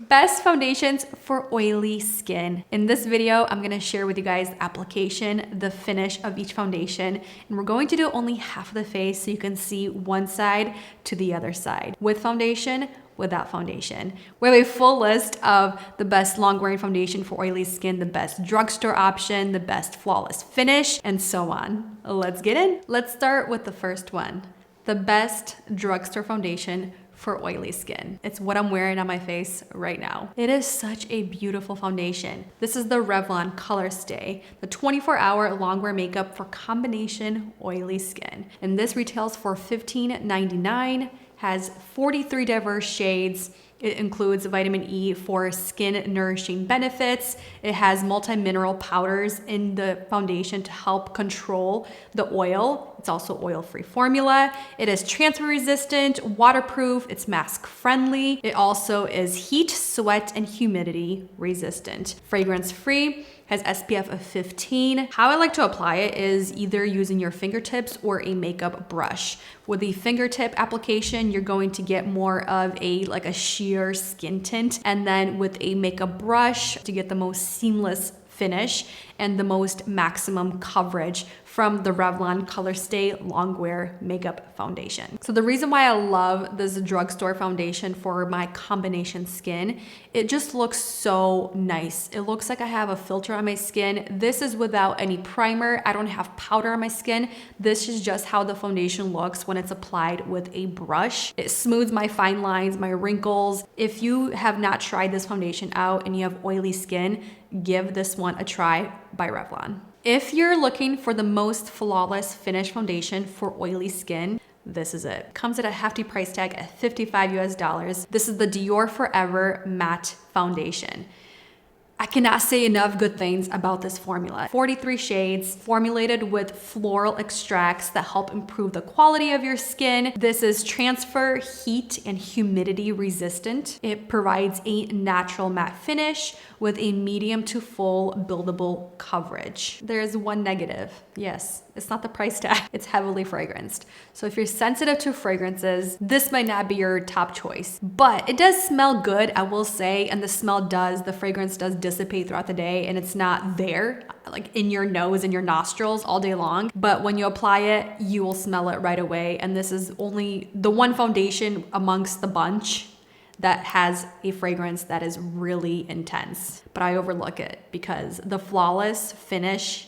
Best foundations for oily skin. In this video, I'm gonna share with you guys the application, the finish of each foundation, and we're going to do only half of the face so you can see one side to the other side. With foundation, without foundation. We have a full list of the best long-wearing foundation for oily skin, the best drugstore option, the best flawless finish, and so on. Let's get in. Let's start with the first one. The best drugstore foundation for oily skin. It's what I'm wearing on my face right now. It is such a beautiful foundation. This is the Revlon Color Stay, the 24-hour long-wear makeup for combination oily skin. And this retails for $15.99, has 43 diverse shades. It includes vitamin E for skin nourishing benefits. It has multi-mineral powders in the foundation to help control the oil. It's also oil-free formula. It is transfer resistant, waterproof, it's mask friendly. It also is heat, sweat, and humidity resistant. Fragrance free, has SPF of 15. How I like to apply it is either using your fingertips or a makeup brush. With the fingertip application, you're going to get more of a sheer skin tint. And then with a makeup brush to get the most seamless finish and the most maximum coverage from the Revlon Color Stay Longwear Makeup Foundation. So the reason why I love this drugstore foundation for my combination skin, it just looks so nice. It looks like I have a filter on my skin. This is without any primer. I don't have powder on my skin. This is just how the foundation looks when it's applied with a brush. It smooths my fine lines, my wrinkles. If you have not tried this foundation out and you have oily skin, give this one a try by Revlon. If you're looking for the most flawless finish foundation for oily skin, this is it. Comes at a hefty price tag at 55 US dollars. This is the Dior Forever Matte Foundation. I cannot say enough good things about this formula. 43 shades, formulated with floral extracts that help improve the quality of your skin. This is transfer, heat, and humidity resistant. It provides a natural matte finish with a medium to full buildable coverage. There's one negative. Yes, it's not the price tag. It's heavily fragranced. So if you're sensitive to fragrances, this might not be your top choice, but it does smell good, I will say, and the fragrance does dissipate throughout the day, and it's not there like in your nose and your nostrils all day long. But when you apply it, you will smell it right away. And this is only the one foundation amongst the bunch that has a fragrance that is really intense. But I overlook it because the flawless finish,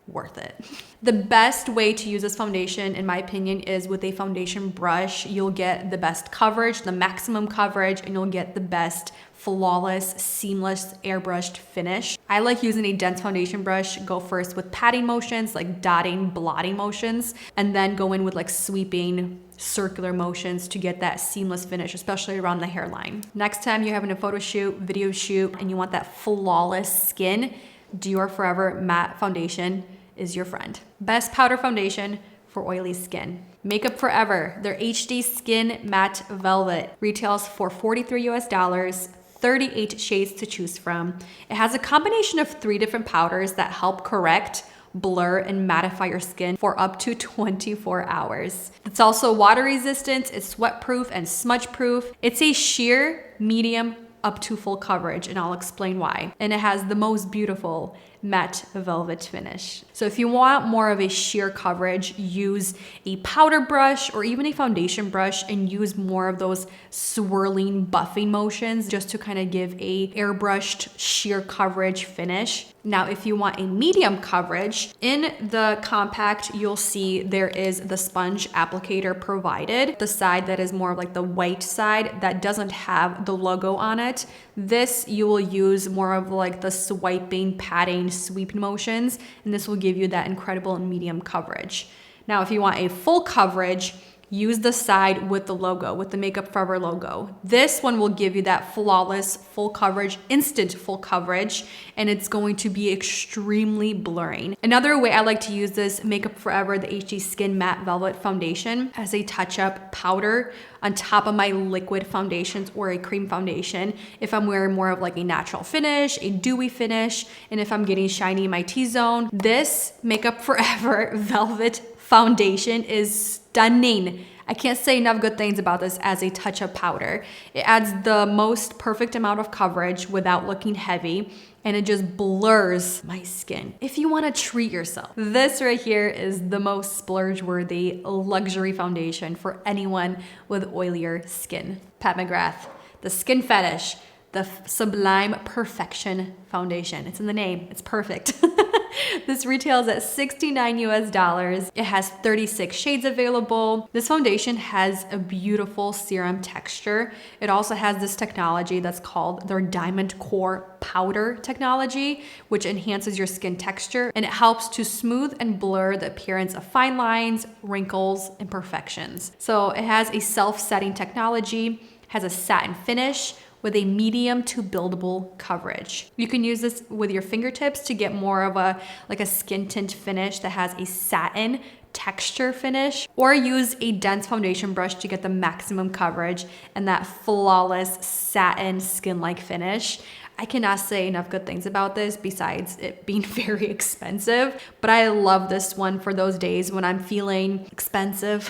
worth it. The best way to use this foundation, in my opinion, is with a foundation brush. You'll get the best coverage, the maximum coverage, and you'll get the best flawless, seamless, airbrushed finish. I like using a dense foundation brush. Go first with patting motions, like dotting, blotting motions, and then go in with like sweeping, circular motions to get that seamless finish, especially around the hairline. Next time you're having a photo shoot, video shoot, and you want that flawless skin, Dior Forever Matte Foundation is your friend. Best powder foundation for oily skin. Makeup Forever, their HD Skin Matte Velvet, retails for 43 US dollars, 38 shades to choose from. It has a combination of 3 different powders that help correct, blur, and mattify your skin for up to 24 hours. It's also water resistant, it's sweat proof and smudge proof. It's a sheer, medium, up to full coverage, and I'll explain why. And it has the most beautiful matte velvet finish. So if you want more of a sheer coverage, use a powder brush or even a foundation brush and use more of those swirling buffing motions just to kind of give a airbrushed sheer coverage finish. Now, if you want a medium coverage, in the compact, you'll see there is the sponge applicator provided. The side that is more of like the white side that doesn't have the logo on it. This you will use more of like the swiping, patting, sweeping motions, and this will give you that incredible medium coverage. Now, if you want a full coverage, use the side with the logo, with the Makeup Forever logo. This one will give you that flawless full coverage, instant full coverage, and it's going to be extremely blurring. Another way I like to use this Makeup Forever, the HD Skin Matte Velvet Foundation, as a touch-up powder on top of my liquid foundations or a cream foundation. If I'm wearing more of like a natural finish, a dewy finish, and if I'm getting shiny in my T-zone, this Makeup Forever Velvet Foundation is stunning. I can't say enough good things about this as a touch-up powder. It adds the most perfect amount of coverage without looking heavy, and it just blurs my skin. If you wanna treat yourself, this right here is the most splurge-worthy luxury foundation for anyone with oilier skin. Pat McGrath, the Skin Fetish, the Sublime Perfection Foundation. It's in the name, it's perfect. This retails at $69 US. It has 36 shades available. This foundation has a beautiful serum texture. It also has this technology that's called their Diamond Core Powder technology, which enhances your skin texture, and it helps to smooth and blur the appearance of fine lines, wrinkles, imperfections. So it has a self-setting technology, has a satin finish, with a medium to buildable coverage. You can use this with your fingertips to get more of a skin tint finish that has a satin texture finish, or use a dense foundation brush to get the maximum coverage and that flawless satin skin-like finish. I cannot say enough good things about this besides it being very expensive, but I love this one for those days when I'm feeling expensive.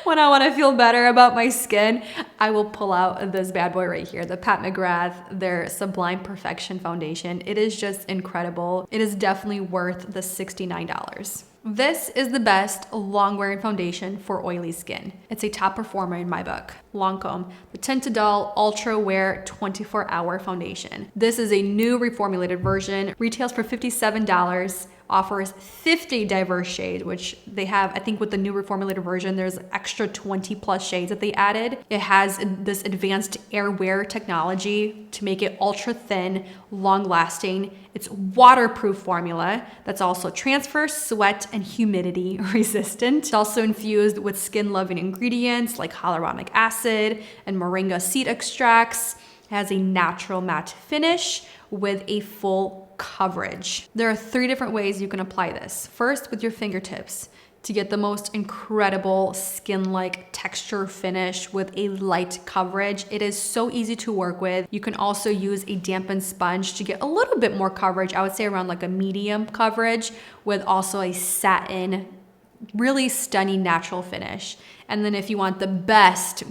When I want to feel better about my skin, I will pull out this bad boy right here, the Pat McGrath, their Sublime Perfection Foundation. It is just incredible. It is definitely worth the $69. This is the best long-wearing foundation for oily skin. It's a top performer in my book. Lancome, the Tint-to-Dull Ultra Wear 24-Hour Foundation. This is a new reformulated version, retails for $57, offers 50 diverse shades, which they have, I think with the new reformulated version, there's extra 20 plus shades that they added. It has this advanced airwear technology to make it ultra thin, long lasting. It's waterproof formula that's also transfer, sweat, and humidity resistant. It's also infused with skin loving ingredients like hyaluronic acid and moringa seed extracts. It has a natural matte finish with a full coverage. There are 3 different ways you can apply this. First, with your fingertips to get the most incredible skin-like texture finish with a light coverage. It is so easy to work with. You can also use a dampened sponge to get a little bit more coverage. I would say around like a medium coverage with also a satin, really stunning natural finish. And then if you want the best,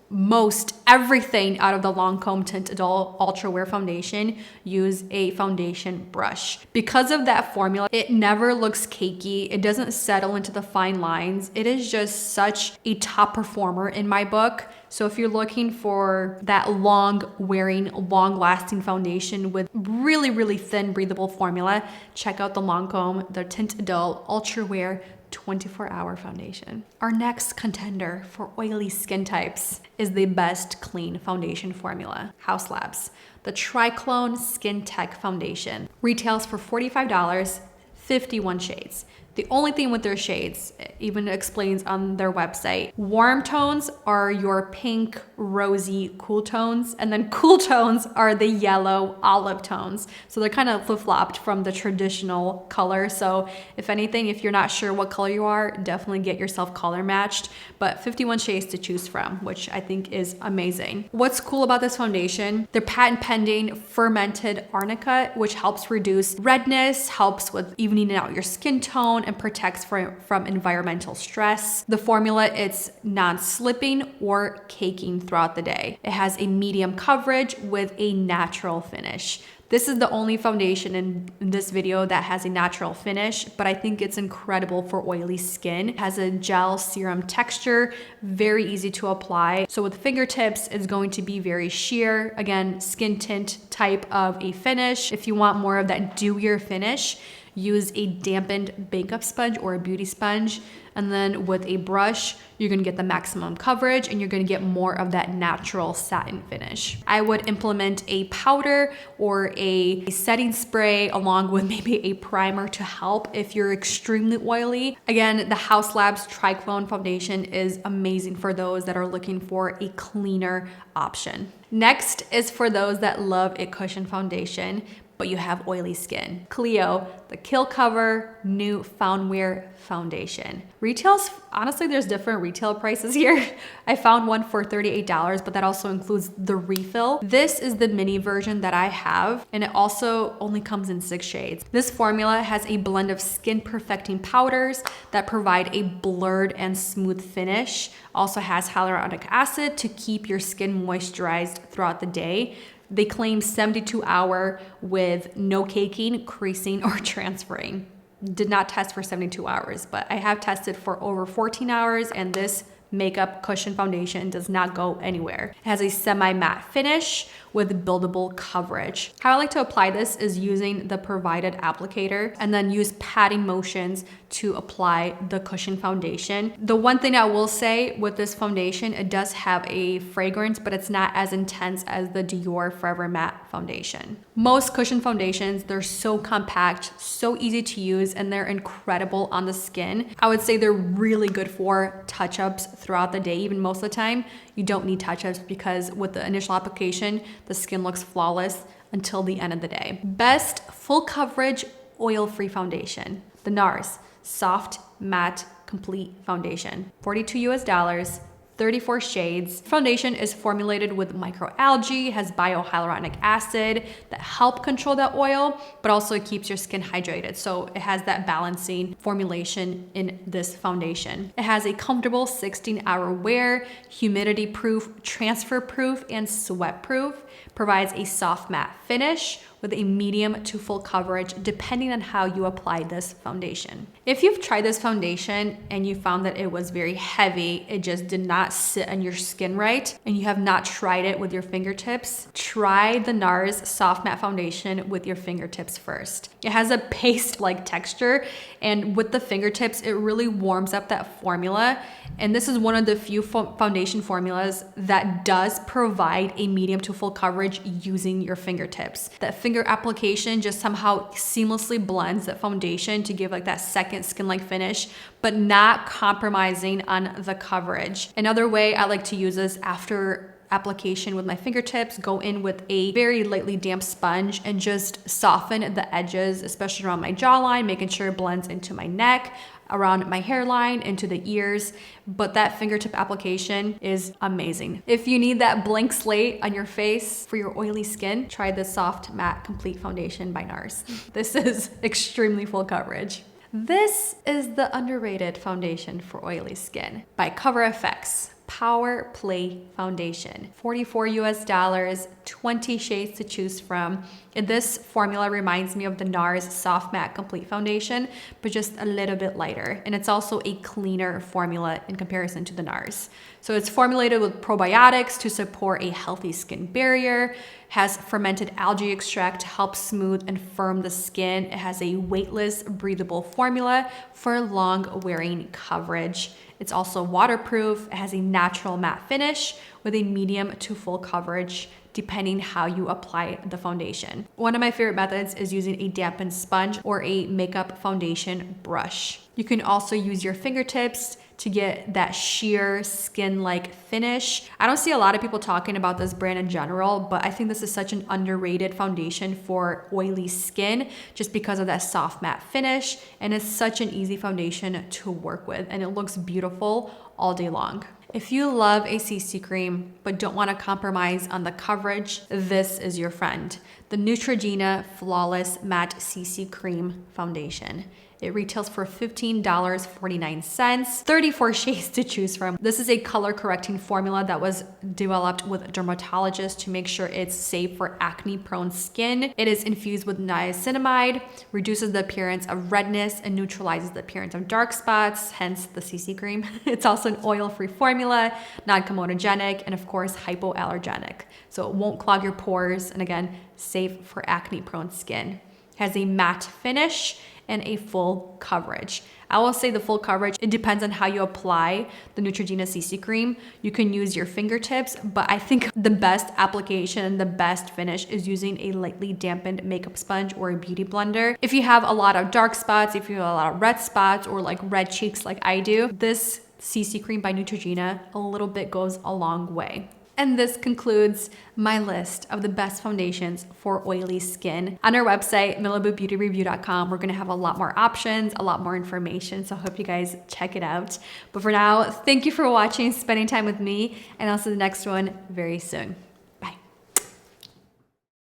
most everything out of the Lancome Tint-to-Dull Ultra Wear Foundation, use a foundation brush. Because of that formula, it never looks cakey. It doesn't settle into the fine lines. It is just such a top performer in my book. So if you're looking for that long-wearing, long-lasting foundation with really, really thin, breathable formula, check out the Lancome, the Tint-to-Dull Ultra Wear 24-hour foundation. Our next contender for oily skin types is the best clean foundation formula, Haus Labs, the Triclone Skin Tech Foundation. Retails for $45, 51 shades. The only thing with their shades, even explains on their website, warm tones are your pink, rosy, cool tones, and then cool tones are the yellow, olive tones. So they're kind of flip-flopped from the traditional color. So if anything, if you're not sure what color you are, definitely get yourself color matched, but 51 shades to choose from, which I think is amazing. What's cool about this foundation, they're patent pending fermented arnica, which helps reduce redness, helps with evening out your skin tone, and protects from environmental stress. The formula, it's non-slipping or caking throughout the day. It has a medium coverage with a natural finish. This is the only foundation in this video that has a natural finish, but I think it's incredible for oily skin. It has a gel serum texture, very easy to apply. So with fingertips, it's going to be very sheer. Again, skin tint type of a finish. If you want more of that dewier finish, use a dampened makeup sponge or a beauty sponge. And then with a brush, you're gonna get the maximum coverage and you're gonna get more of that natural satin finish. I would implement a powder or a setting spray along with maybe a primer to help if you're extremely oily. Again, the Haus Labs Triclone Foundation is amazing for those that are looking for a cleaner option. Next is for those that love a cushion foundation. but you have oily skin. Clio, the Kill Cover New Found Wear Foundation. Retails, honestly, there's different retail prices here. I found one for $38, but that also includes the refill. This is the mini version that I have, and it also only comes in 6 shades. This formula has a blend of skin perfecting powders that provide a blurred and smooth finish. Also has hyaluronic acid to keep your skin moisturized throughout the day. They claim 72-hour with no caking, creasing, or transferring. Did not test for 72 hours, but I have tested for over 14 hours, and this makeup cushion foundation does not go anywhere. It has a semi-matte finish with buildable coverage. How I like to apply this is using the provided applicator and then use patting motions to apply the cushion foundation. The one thing I will say with this foundation, it does have a fragrance, but it's not as intense as the Dior Forever Matte foundation. Most cushion foundations, they're so compact, so easy to use, and they're incredible on the skin. I would say they're really good for touch-ups throughout the day. Even most of the time, you don't need touch-ups because with the initial application, the skin looks flawless until the end of the day. Best full coverage oil-free foundation, the NARS Soft Matte Complete Foundation. $42 US, 34 shades. Foundation is formulated with microalgae, has biohyaluronic acid that help control that oil, but also it keeps your skin hydrated. So it has that balancing formulation in this foundation. It has a comfortable 16-hour wear, humidity proof, transfer proof, and sweat proof. Provides a soft matte finish with a medium to full coverage depending on how you apply this foundation. If you've tried this foundation and you found that it was very heavy, it just did not sit on your skin right, and you have not tried it with your fingertips, try the NARS Soft Matte Foundation with your fingertips first. It has a paste-like texture, and with the fingertips, it really warms up that formula. And this is one of the few foundation formulas that does provide a medium to full coverage using your fingertips. That finger application just somehow seamlessly blends that foundation to give like that second skin-like finish, but not compromising on the coverage. Another way I like to use this after application with my fingertips, go in with a very lightly damp sponge and just soften the edges, especially around my jawline, making sure it blends into my neck, around my hairline, into the ears. But that fingertip application is amazing. If you need that blank slate on your face for your oily skin, try the Soft Matte Complete Foundation by NARS. This is extremely full coverage. This is the underrated foundation for oily skin by Cover FX. Power Play Foundation. $44 US, 20 shades to choose from. And this formula reminds me of the NARS Soft Matte Complete Foundation, but just a little bit lighter. And it's also a cleaner formula in comparison to the NARS. So it's formulated with probiotics to support a healthy skin barrier, has fermented algae extract to help smooth and firm the skin. It has a weightless, breathable formula for long wearing coverage. It's also waterproof. It has a natural matte finish with a medium to full coverage depending how you apply the foundation. One of my favorite methods is using a dampened sponge or a makeup foundation brush. You can also use your fingertips to get that sheer skin-like finish. I don't see a lot of people talking about this brand in general, but I think this is such an underrated foundation for oily skin just because of that soft matte finish, and it's such an easy foundation to work with, and it looks beautiful all day long. If you love a CC cream but don't want to compromise on the coverage, this is your friend. The Neutrogena Flawless Matte CC Cream Foundation. It retails for $15.49, 34 shades to choose from. This is a color correcting formula that was developed with dermatologists to make sure it's safe for acne prone skin. It is infused with niacinamide, reduces the appearance of redness and neutralizes the appearance of dark spots, hence the CC cream. It's also an oil-free formula, non-comedogenic, and of course hypoallergenic. So it won't clog your pores, and again, safe for acne prone skin. It has a matte finish and a full coverage. I will say the full coverage, it depends on how you apply the Neutrogena CC cream. You can use your fingertips, but I think the best application, the best finish is using a lightly dampened makeup sponge or a beauty blender. If you have a lot of dark spots, if you have a lot of red spots or like red cheeks like I do, this CC cream by Neutrogena, a little bit goes a long way. And this concludes my list of the best foundations for oily skin. On our website, milabubeautyreview.com, we're gonna have a lot more options, a lot more information, so I hope you guys check it out. But for now, thank you for watching, spending time with me, and I'll see the next one very soon.